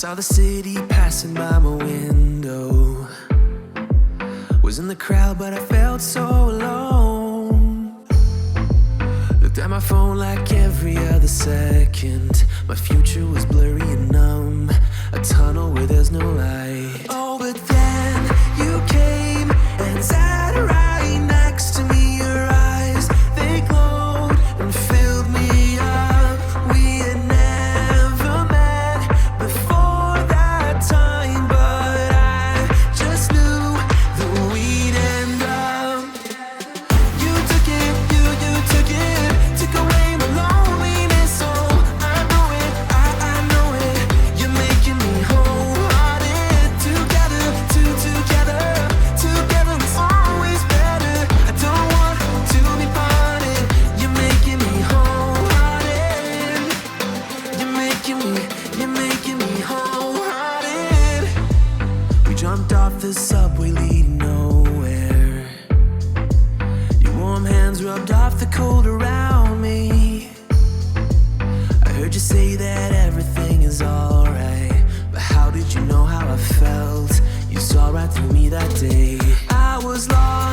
saw the city passing by my window. Was in the crowd, but I felt so alone. Looked at my phone like every other second. My future was blurry and numb, a tunnel where there's no light. Oh, but then you came and sat right next to me. Your eyes, they glowed and filled me up. We had never met before that time, but I just knew that we'd end up. You took it, you took it, took away my loneliness. Oh, I know it, I know it. You're making me wholehearted. Together, together is always better. I don't want to be parted. You're making me wholehearted. You're making me wholehearted. We jumped off the subway leading nowhere. Your warm hands rubbed off the cold around me. I heard you say that everything is alright, but how did you know how I felt? You saw right through me that day. I was lost